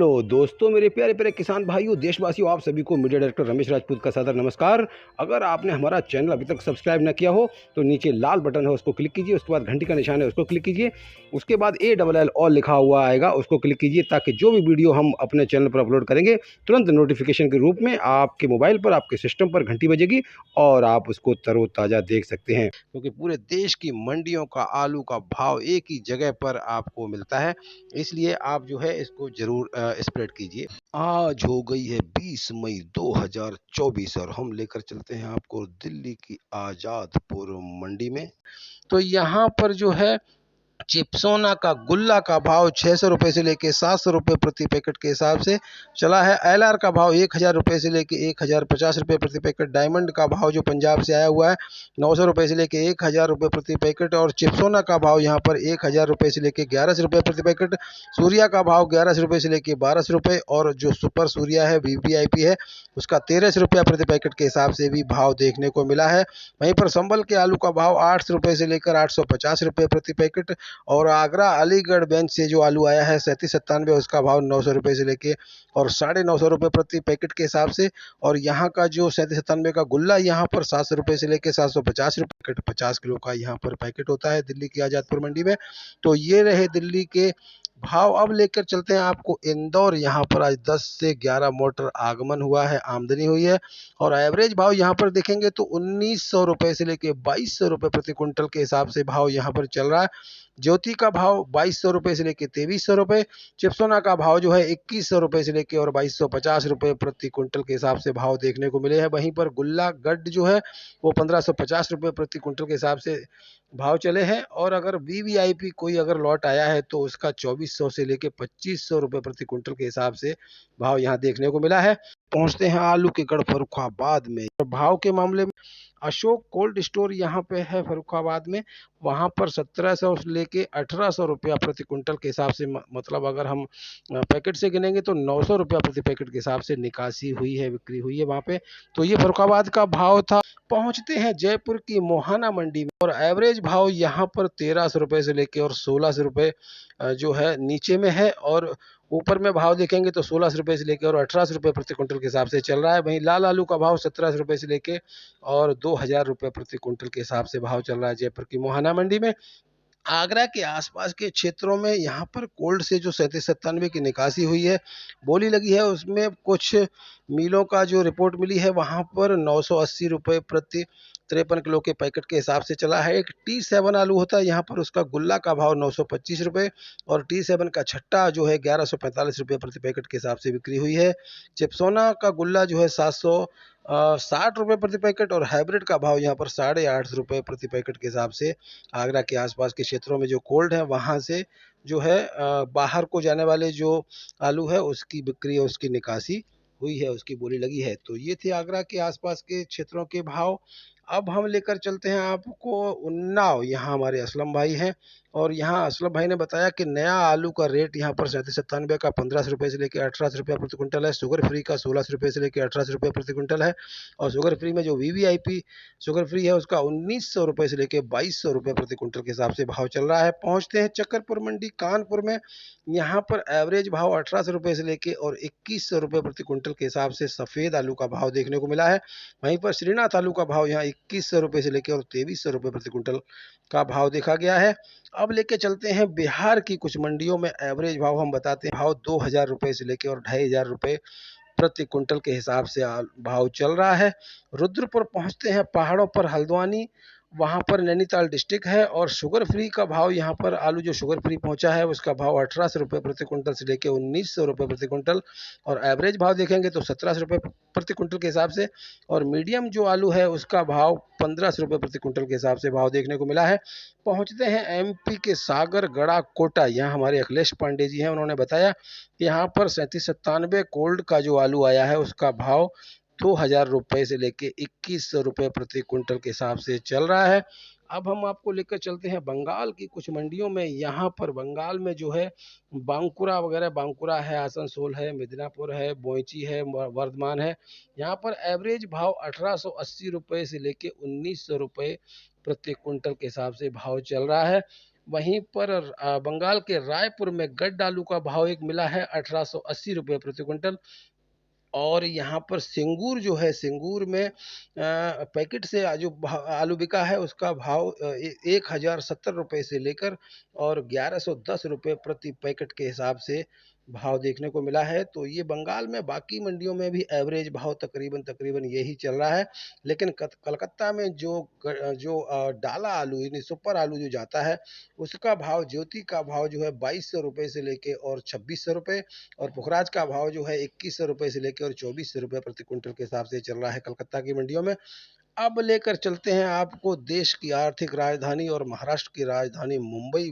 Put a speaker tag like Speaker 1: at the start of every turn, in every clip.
Speaker 1: Hello दोस्तों, मेरे प्यारे प्यारे किसान भाइयों, देशवासियों, आप सभी को मीडिया डायरेक्टर रमेश राजपूत का सादर नमस्कार। अगर आपने हमारा चैनल अभी तक सब्सक्राइब न किया हो तो नीचे लाल बटन है, उसको क्लिक कीजिए। उसके बाद घंटी का निशान है, उसको क्लिक कीजिए। उसके बाद ALL ऑल लिखा हुआ आएगा, उसको क्लिक कीजिए, ताकि जो भी वीडियो हम अपने चैनल पर अपलोड करेंगे तुरंत नोटिफिकेशन के रूप में आपके मोबाइल पर, आपके सिस्टम पर घंटी बजेगी और आप उसको तरोताज़ा देख सकते हैं। क्योंकि पूरे देश की मंडियों का आलू का भाव एक ही जगह पर आपको मिलता है, इसलिए आप जो है इसको जरूर स्प्रेड कीजिए। आज हो गई है 20 मई 2024 और हम लेकर चलते हैं आपको दिल्ली की आजादपुर मंडी में। तो यहाँ पर जो है चिप्सोना का गुल्ला का भाव 600 रुपये से लेके 700 रुपये प्रति पैकेट के हिसाब से चला है। LR का भाव 1000 रुपये से लेके 1050 रुपये प्रति पैकेट। डायमंड का भाव जो पंजाब से आया हुआ है 900 रुपये से लेके 1000 रुपये प्रति पैकेट। और चिप्सोना का भाव यहाँ पर 1000 रुपये से लेके 1100 रुपये प्रति पैकेट। सूर्या का भाव 1100 रुपये से लेके 1200 रुपये और जो सुपर सूर्या है VVIP है उसका 1300 रुपया प्रति पैकेट के हिसाब से भी भाव देखने को मिला है। वहीं पर संबल के आलू का भाव 800 रुपये से लेकर 850 रुपये प्रति पैकेट। और आगरा अलीगढ़ बेंच से जो आलू आया है 3797, उसका भाव 900 रुपये से लेके और 950 रुपये प्रति पैकेट के हिसाब से। और यहाँ का जो 3797 का गुल्ला यहाँ पर 700 रुपये से लेके 750 रुपये 50 किलो का यहाँ पर पैकेट होता है दिल्ली की आजादपुर मंडी में। तो ये रहे दिल्ली के भाव। अब लेकर चलते हैं आपको इंदौर। यहाँ पर आज 10 से 11 मोटर आगमन हुआ है, आमदनी हुई है। और एवरेज भाव यहाँ पर देखेंगे तो 1900 रुपये से लेके 2200 रुपये प्रति कुंटल के हिसाब से भाव यहाँ पर चल रहा है। ज्योति का भाव 2200 रुपये से लेके 2300 रुपये। चिप्सोना का भाव जो है 2100 रुपये से लेके और 2250 रुपये प्रति कुंटल के हिसाब से भाव देखने को मिले हैं। वहीं पर गुल्ला गड्ड जो है वो 1550 रुपये प्रति कुंटल के हिसाब से भाव चले हैं। और अगर VVIP कोई अगर लॉट आया है तो उसका 2400 से लेके 2500 रुपये प्रति कुंटल के हिसाब से भाव यहाँ देखने को मिला है। पहुंचते हैं आलू के गढ़ फर्रुखाबाद में। भाव के मामले में अशोक कोल्ड स्टोर यहाँ पे है फर्रुखाबाद में, वहाँ पर 1700 से लेके 1800 रुपया प्रति कुंटल के हिसाब से, मतलब अगर हम पैकेट से गिनेंगे तो 900 रुपया प्रति पैकेट के हिसाब से निकासी हुई है, बिक्री हुई है वहाँ पे। तो ये फर्रुखाबाद का भाव था। पहुँचते हैं जयपुर की मोहाना मंडी में और एवरेज भाव यहाँ पर 1300 रुपये से लेके और 1600 रुपये जो है नीचे में है। और ऊपर में भाव देखेंगे तो 1600 रुपये से लेकर और 1800 रुपये प्रति कुंटल के हिसाब से चल रहा है। वहीं लाल आलू का भाव 1700 रुपये से लेके और 2000 रुपये प्रति कुंटल के हिसाब से भाव चल रहा है जयपुर की मोहाना मंडी में। आगरा के आसपास के क्षेत्रों में यहाँ पर कोल्ड से जो 3797 की निकासी हुई है, बोली लगी है, उसमें कुछ मिलों का जो रिपोर्ट मिली है वहाँ पर 980 रुपये प्रति 53 किलो के पैकेट के हिसाब से चला है। एक T7 आलू होता है यहाँ पर, उसका गुल्ला का भाव 925 रुपये और T7 का छट्टा जो है 1145 रुपये प्रति पैकेट के हिसाब से बिक्री हुई है। चिप्सोना का गुल्ला जो है 760 रुपये प्रति पैकेट और हाइब्रिड का भाव यहाँ पर 850 रुपये प्रति पैकेट के हिसाब से आगरा के आसपास के क्षेत्रों में जो कोल्ड है वहाँ से जो है बाहर को जाने वाले जो आलू है उसकी बिक्री और उसकी निकासी हुई है, उसकी बोली लगी है। तो ये थे आगरा के आसपास के क्षेत्रों के भाव। अब हम लेकर चलते हैं आपको उन्नाव। यहाँ हमारे असलम भाई हैं और यहाँ असलम भाई ने बताया कि नया आलू का रेट यहाँ पर 3797 का 1500 रुपये से लेकर 1800 रुपये प्रति कुंटल है। शुगर फ्री का 1600 रुपये से लेकर 1800 रुपये प्रति कुंटल है। और शुगर फ्री में जो VVIP शुगर फ्री है उसका 1900 रुपये से लेकर 2200 रुपये प्रति कुंटल के हिसाब से भाव चल रहा है। पहुँचते हैं चक्करपुर मंडी कानपुर में। यहाँ पर एवरेज भाव 1800 रुपये से लेके और 2100 रुपये प्रति कुंटल के हिसाब से सफ़ेद आलू का भाव देखने को मिला है। वहीं पर श्रीनाथ आलू का भाव यहाँ 2100 रुपये से लेकर और 2300 रुपये प्रति कुंटल का भाव देखा गया है। अब लेके चलते हैं बिहार की कुछ मंडियों में एवरेज भाव हम बताते हैं। भाव 2000 रुपये से लेकर और 2500 रुपये प्रति कुंटल के हिसाब से भाव चल रहा है। रुद्रपुर पहुंचते हैं पहाड़ों पर हल्द्वानी, वहाँ पर नैनीताल डिस्ट्रिक्ट है। और शुगर फ्री का भाव यहाँ पर आलू जो शुगर फ्री पहुँचा है उसका भाव 1800 रुपये प्रति कुंटल से लेकर 1900 रुपये प्रति कुंटल और एवरेज भाव देखेंगे तो 1700 रुपये प्रति कुंटल के हिसाब से। और मीडियम जो आलू है उसका भाव 1500 रुपये प्रति कुंटल के हिसाब से भाव देखने को मिला है। पहुँचते हैं MP के सागर गड़ा कोटा। यहाँ हमारे अखिलेश पांडे जी हैं, उन्होंने बताया कि यहाँ पर 3797 कोल्ड का जो आलू आया है उसका भाव 2000 रुपये से लेके 2100 रुपये प्रति कुंटल के हिसाब से चल रहा है। अब हम आपको लेकर चलते हैं बंगाल की कुछ मंडियों में। यहाँ पर बंगाल में जो है बांकुरा वगैरह, बांकुरा है, आसनसोल है, मिदनापुर है, बोईची है, वर्धमान है। यहाँ पर एवरेज भाव 1880 रुपये से लेके 1900 रुपये प्रति कुंटल के हिसाब से भाव चल रहा है। वहीं पर बंगाल के रायपुर में गड्ड आलू का भाव एक मिला है 1880 रुपये प्रति क्विंटल। और यहाँ पर सिंगूर जो है, सिंगूर में पैकेट से जो आलू बिका है उसका भाव 1070 रुपये से लेकर और 1110 रुपये प्रति पैकेट के हिसाब से भाव देखने को मिला है। तो ये बंगाल में बाकी मंडियों में भी एवरेज भाव तकरीबन तकरीबन यही चल रहा है। लेकिन कलकत्ता में जो डाला आलू यानी सुपर आलू जो जाता है उसका भाव, ज्योति का भाव जो है 2200 रुपये से लेके और 2600 रुपये, और पुखराज का भाव जो है 2100 रुपये से लेकर और 2400 रुपये प्रति क्विंटल के हिसाब से चल रहा है कलकत्ता की मंडियों में। अब लेकर चलते हैं आपको देश की आर्थिक राजधानी और महाराष्ट्र की राजधानी मुंबई,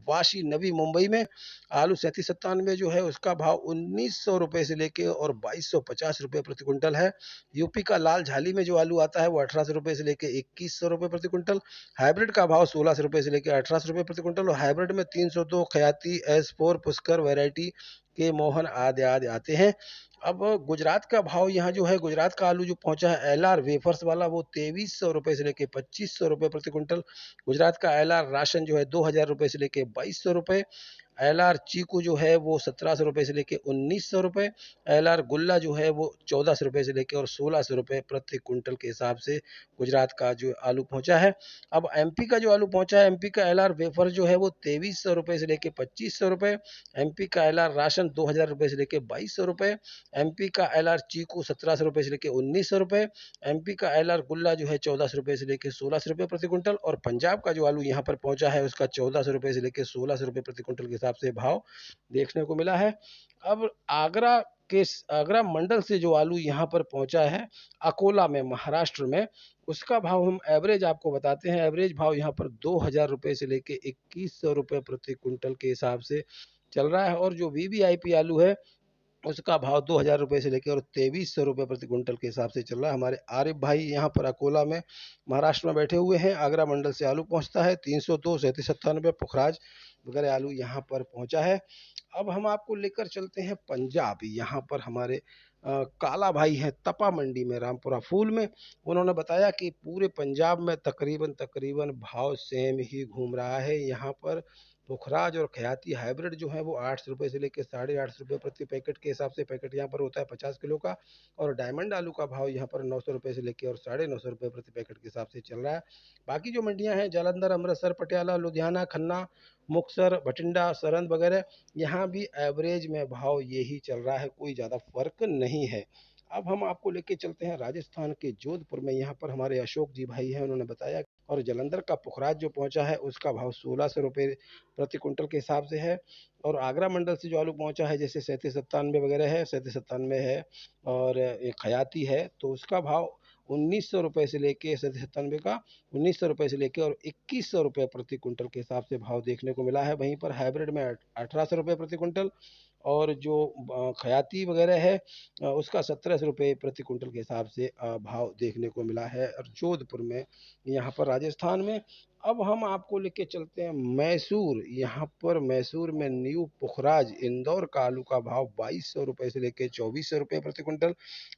Speaker 1: वाशी नवी मुंबई में। आलू 3797 जो है उसका भाव 1900 रुपये से लेके और 2250 रुपये प्रति क्विंटल है। यूपी का लाल झाली में जो आलू आता है वो 1800 रुपये से लेके 2100 रुपये प्रति क्विंटल। हाइब्रिड का भाव 1600 रुपये से लेकर 1800 रुपये प्रति क्विंटल, और हाइब्रिड में 302 खयाती, S4, पुष्कर वैरायटी के मोहन आदि आदि आते हैं। अब गुजरात का भाव यहाँ जो है, गुजरात का आलू जो पहुंचा है LR वेफर्स वाला वो 2300 रुपये से लेके 2500 रुपये प्रति क्विंटल। गुजरात का LR राशन जो है 2000 रुपये से लेके 2200 रुपये। LR चीकू जो है वो 1700 रुपये से लेके 1900 रुपये। LR गुल्ला जो है वो 1400 रुपये से लेके और 1600 रुपये प्रति क्विंटल के हिसाब से गुजरात का जो आलू पहुंचा है। अब MP का जो आलू पहुंचा है, MP का LR वेफर जो है वो 2300 रुपये से लेके 2500 रुपये। MP का LR राशन 2000 रुपये से लेके 2200 रुपये। MP का LR चीकू 1700 रुपये से लेके 1900 रुपये। MP का LR गुल्ला जो है 1400 रुपये से लेके 1600 रुपये प्रति क्विंटल। और पंजाब का जो आलू यहाँ पर पहुंचा है उसका 1400 रुपये से लेके 1600 रुपये प्रति क्विंटल के हिसाब से भाव देखने को मिला है। अब आगरा मंडल से जो आलू यहाँ पर पहुंचा है अकोला में, महाराष्ट्र में, उसका भाव हम एवरेज आपको बताते हैं। एवरेज भाव यहाँ पर 2000 रुपये से लेके 2100 रुपये प्रति क्विंटल के हिसाब से चल रहा है। और जो VVIP आलू है उसका भाव 2000 रुपये से लेकर और 2300 रुपये प्रति क्विंटल के हिसाब से चल रहा है। हमारे आरिफ भाई यहाँ पर अकोला में, महाराष्ट्र में बैठे हुए हैं। आगरा मंडल से आलू पहुँचता है 302, 3797, पुखराज वगैरह आलू यहाँ पर पहुँचा है। अब हम आपको लेकर चलते हैं पंजाब। यहाँ पर हमारे काला भाई हैं तपा मंडी में, रामपुरा फूल में। उन्होंने बताया कि पूरे पंजाब में तकरीबन तकरीबन भाव सेम ही घूम रहा है। यहाँ पर पुखराज और खयाती हाइब्रिड जो है वो 800 रुपये से लेकर 850 रुपये प्रति पैकेट के हिसाब से, पैकेट यहाँ पर होता है 50 किलो का। और डायमंड आलू का भाव यहाँ पर 900 रुपये से लेकर और 950 रुपये प्रति पैकेट के हिसाब से चल रहा है। बाकी जो मंडियाँ हैं जालंधर, अमृतसर, पटियाला, लुधियाना, खन्ना, मुक्तसर, बठिंडा, सरंद वगैरह, यहाँ भी एवरेज में भाव यही चल रहा है, कोई ज़्यादा फर्क नहीं है। अब हम आपको लेके चलते हैं राजस्थान के जोधपुर में। यहाँ पर हमारे अशोक जी भाई हैं, उन्होंने बताया। और जलंधर का पुखराज जो पहुंचा है उसका भाव 1600 रुपये प्रति क्विंटल के हिसाब से है। और आगरा मंडल से जो आलू पहुंचा है, जैसे 3797 वगैरह है, 3797 है, और एक खयाती है, तो उसका भाव 1900 रुपये से लेके 3797 का 1900 रुपये से लेके और 2100 रुपये प्रति क्विंटल के हिसाब से भाव देखने को मिला है। वहीं पर हाइब्रिड में 1800 रुपये प्रति क्विंटल, और जो खयाती वगैरह है उसका 1700 रुपये प्रति क्विंटल के हिसाब से भाव देखने को मिला है और जोधपुर में, यहाँ पर राजस्थान में। अब हम आपको लेके चलते हैं मैसूर। यहाँ पर मैसूर में न्यू पुखराज इंदौर का आलू का भाव 2200 रुपये से लेके 2400 रुपये प्रति क्विंटल।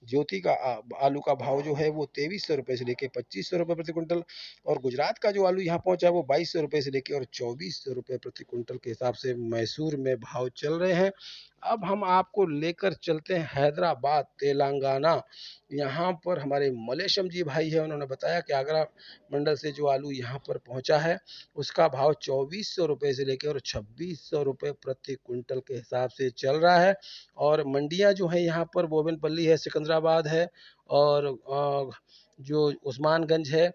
Speaker 1: ज्योति का आलू का भाव जो है वो 2300 रुपये से लेके 2500 रुपये प्रति क्विंटल। और गुजरात का जो आलू यहाँ पहुँचा है वो 2200 रुपये से लेके और 2400 रुपये प्रति क्विंटल के हिसाब से मैसूर में भाव चल रहे हैं। अब हम आपको लेकर चलते हैं हैदराबाद, तेलंगाना। यहाँ पर हमारे मलेशम जी भाई है, उन्होंने बताया कि आगरा मंडल से जो आलू यहाँ पर पहुँचा है उसका भाव 2400 रुपये से लेकर और 2600 रुपये प्रति क्विंटल के हिसाब से चल रहा है। और मंडियाँ जो है यहाँ पर बोवेनपल्ली है, सिकंदराबाद है, और जो उस्मानगंज है।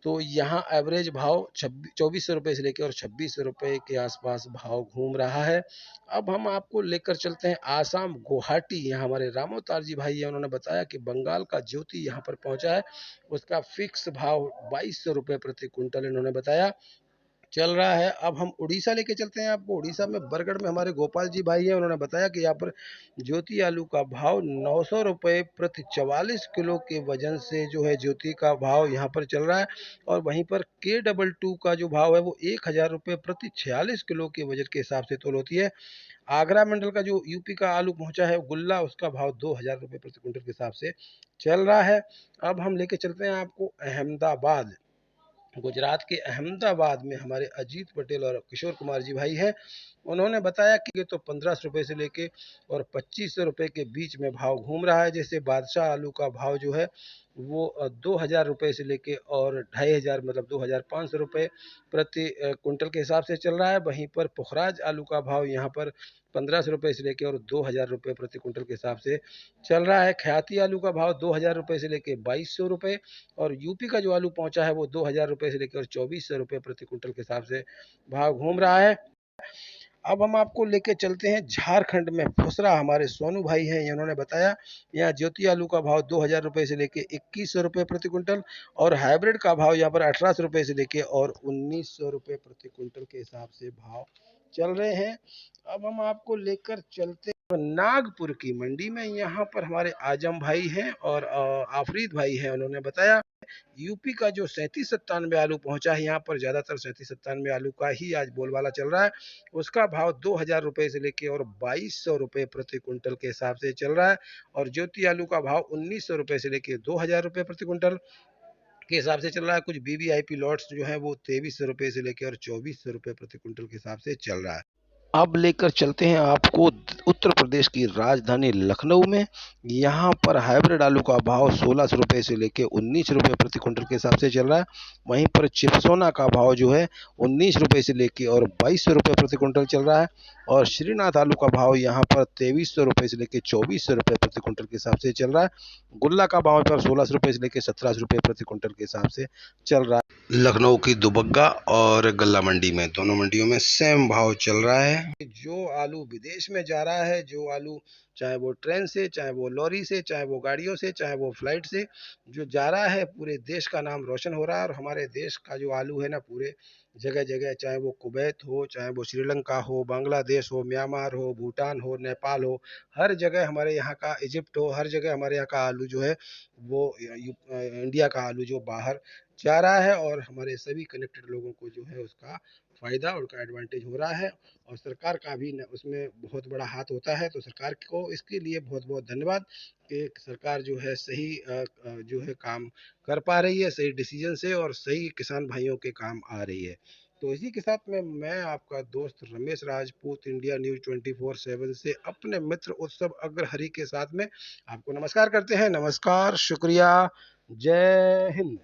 Speaker 1: तो यहाँ एवरेज भाव 2400 रुपये से लेकर और 2600 रुपये के आसपास भाव घूम रहा है। अब हम आपको लेकर चलते हैं आसाम, गुवाहाटी। यहाँ हमारे रामोतार जी भाई हैं, उन्होंने बताया कि बंगाल का ज्योति यहाँ पर पहुँचा है, उसका फिक्स भाव 2200 रुपये प्रति क्विंटल इन्होंने बताया चल रहा है। अब हम उड़ीसा लेके चलते हैं आपको। उड़ीसा में बरगढ़ में हमारे गोपाल जी भाई हैं, उन्होंने बताया कि यहाँ पर ज्योति आलू का भाव 900 रुपये प्रति 44 किलो के वजन से जो है ज्योति का भाव यहाँ पर चल रहा है। और वहीं पर K22 का जो भाव है वो 1000 रुपये प्रति 46 किलो के वजन के हिसाब से तोल होती है। आगरा मंडल का जो यूपी का आलू पहुंचा है गुल्ला, उसका भाव 2000 रुपये प्रति क्विंटल के हिसाब से चल रहा है। अब हम लेके चलते हैं आपको अहमदाबाद। गुजरात के अहमदाबाद में हमारे अजीत पटेल और किशोर कुमार जी भाई हैं। उन्होंने बताया कि ये तो 1500 रुपये से लेके और 2500 रुपये के बीच में भाव घूम रहा है। जैसे बादशाह आलू का भाव जो है वो 2000 रुपये से लेके और 2500 मतलब 2500 रुपये प्रति कुंटल के हिसाब से चल रहा है। वहीं पर पुखराज आलू का भाव यहाँ पर 1500 रुपये से लेके और 2000 रुपये प्रति कुंटल के हिसाब से चल रहा है। ख्याति आलू का भाव 2000 रुपये से लेके 2200 रुपये और यूपी का जो आलू पहुंचा है वो 2000 रुपये से लेकर 2400 रुपये प्रति कुंटल के हिसाब से भाव घूम रहा है। अब हम आपको लेके चलते हैं झारखंड में। फुसरा हमारे सोनू भाई हैं, इन्होंने बताया यहाँ ज्योति आलू का भाव 2000 रुपये से लेके 2100 रुपये प्रति कुंटल और हाइब्रिड का भाव यहाँ पर 1800 रुपये से लेके और 1900 रुपये प्रति कुंटल के हिसाब से भाव चल रहे हैं। अब हम आपको लेकर चलते नागपुर की मंडी में। यहाँ पर हमारे आजम भाई हैं और आफरीद भाई हैं, उन्होंने बताया यूपी का जो 3797 आलू पहुंचा है, यहाँ पर ज्यादातर 3797 आलू का ही आज बोलबाला चल रहा है। उसका भाव 2000 रुपये से लेके और 2200 रुपये प्रति कुंटल के हिसाब से चल रहा है और ज्योति आलू का भाव 1900 रुपये से लेके 2000 रुपये प्रति कुंटल के हिसाब से चल रहा है। कुछ बीबीआईपी लॉट्स जो है वो 2300 रुपये से लेकर और 2400 रुपये प्रति कुंटल के हिसाब से चल रहा है। अब लेकर चलते हैं आपको उत्तर प्रदेश की राजधानी लखनऊ में। यहाँ पर हाइब्रिड आलू का भाव 1600 रुपये से लेके 19 रुपये प्रति कुंटल के हिसाब से चल रहा है। वहीं पर चिपसोना का भाव जो है 19 रुपये से लेके और 2200 रुपये प्रति कुंटल चल रहा है और श्रीनाथ आलू का भाव यहाँ पर 2300 रुपये से लेके 2400 रुपये प्रति कुंटल के हिसाब से चल रहा है। गुल्ला का भाव पर 1600 रुपये से लेके 1700 रुपये प्रति कुंटल के हिसाब से चल रहा है। लखनऊ की दुबग्गा और गल्ला मंडी में, दोनों मंडियों में सेम भाव चल रहा है। जो आलू विदेश में जा रहा है, जो आलू चाहे वो ट्रेन से, चाहे वो लॉरी से, चाहे वो गाड़ियों से, चाहे वो फ्लाइट से जो जा रहा है, पूरे देश का नाम रोशन हो रहा है। और हमारे देश का जो आलू है ना, पूरे जगह जगह, चाहे वो कुवैत हो, चाहे वो श्रीलंका हो, बांग्लादेश हो, म्यांमार हो, भूटान हो, नेपाल हो, हर जगह हमारे यहाँ का, इजिप्ट हो, हर जगह हमारे यहाँ का आलू जो है वो इंडिया का आलू जो बाहर जा रहा है और हमारे सभी कनेक्टेड लोगों को जो है उसका फ़ायदा और का एडवांटेज हो रहा है। और सरकार का भी उसमें बहुत बड़ा हाथ होता है। तो सरकार को इसके लिए बहुत बहुत धन्यवाद कि सरकार जो है सही जो है काम कर पा रही है, सही डिसीजन से और सही किसान भाइयों के काम आ रही है। तो इसी के साथ में मैं आपका दोस्त रमेश राजपूत इंडिया न्यूज़ 24/7 से अपने मित्र उत्सव अग्रहरि के साथ में आपको नमस्कार करते हैं। नमस्कार, शुक्रिया, जय हिंद।